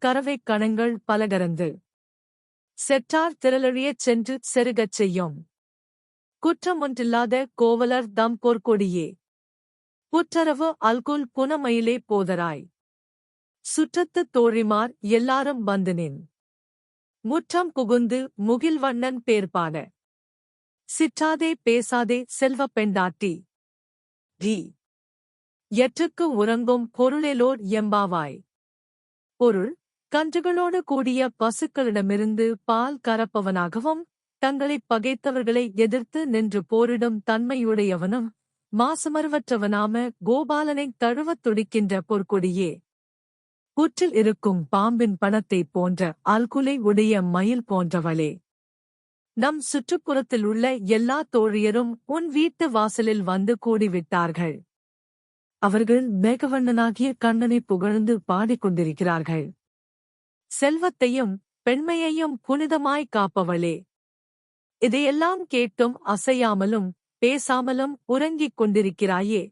கறவைக் கணங்கள் பலகரந்து செற்றார் திரளழியச் சென்று செருகச் செய்யும். குற்றமொன்றில்லாத கோவலர் தம் பொற்கொடியே. புற்றரவு அல்குல் புனமயிலே போதராய். சுற்றத்துத் தோழிமார் எல்லாரும் வந்துநின். முற்றம் புகுந்து முகில்வண்ணன் பேர்பாட. சிற்றாதே பேசாதே செல்வப் பெண்டாட்டி. டி. எற்றுக்கு உறங்கும் பொருளேலோர் எம்பாவாய். பொருள், கன்றுகளோடு கூடிய பசுக்களிடமிருந்து பால் கறப்பவனாகவும் தங்களைப் பகைத்தவர்களை எதிர்த்து நின்று போரிடும் தன்மையுடையவனும் மாசுமருவற்றவனாம கோபாலனைத் தழுவத் துடிக்கின்ற பொற்கொடியே. புற்றில் இருக்கும் பாம்பின் பணத்தைப் போன்ற அல்குலை உடைய மயில் போன்றவளே. நம் சுற்றுப்புறத்தில் உள்ள எல்லா தோழியரும் உன் வீட்டு வாசலில் வந்து கூடிவிட்டார்கள். அவர்கள் மேகவண்ணனாகிய கண்ணனை புகழ்ந்து பாடிக்கொண்டிருக்கிறார்கள். செல்வத்தையும் பெண்மையையும் புனிதமாய் காப்பவளே. இதையெல்லாம் கேட்டும் அசையாமலும் பேசாமலும் உறங்கிக் கொண்டிருக்கிறாயே.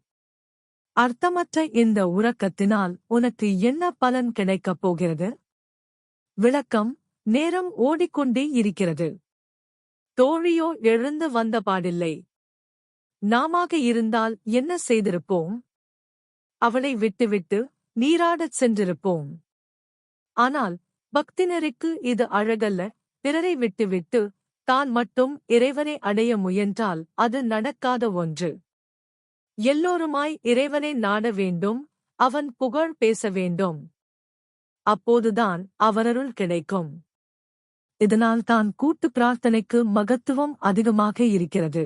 அர்த்தமற்ற இந்த உறக்கத்தினால் உனக்கு என்ன பலன் கிடைக்கப் போகிறது? விளக்கம்: நேரம் ஓடிக்கொண்டே இருக்கிறது. தோழியோ எழுந்து வந்தபாடில்லை. நாமாக இருந்தால் என்ன செய்திருப்போம்? அவளை விட்டுவிட்டு நீராடச் சென்றிருப்போம். ஆனால் பக்தினருக்கு இது அழகல்ல. பிறரை விட்டுவிட்டு தான் மட்டும் இறைவனை அடைய முயன்றால் அது நடக்காத ஒன்று. எல்லோருமாய் இறைவனை நாட வேண்டும், அவன் புகழ் பேச வேண்டும். அப்போதுதான் அவரருள் கிடைக்கும். இதனால் தான் கூட்டு பிரார்த்தனைக்கு மகத்துவம் அதிகமாக இருக்கிறது.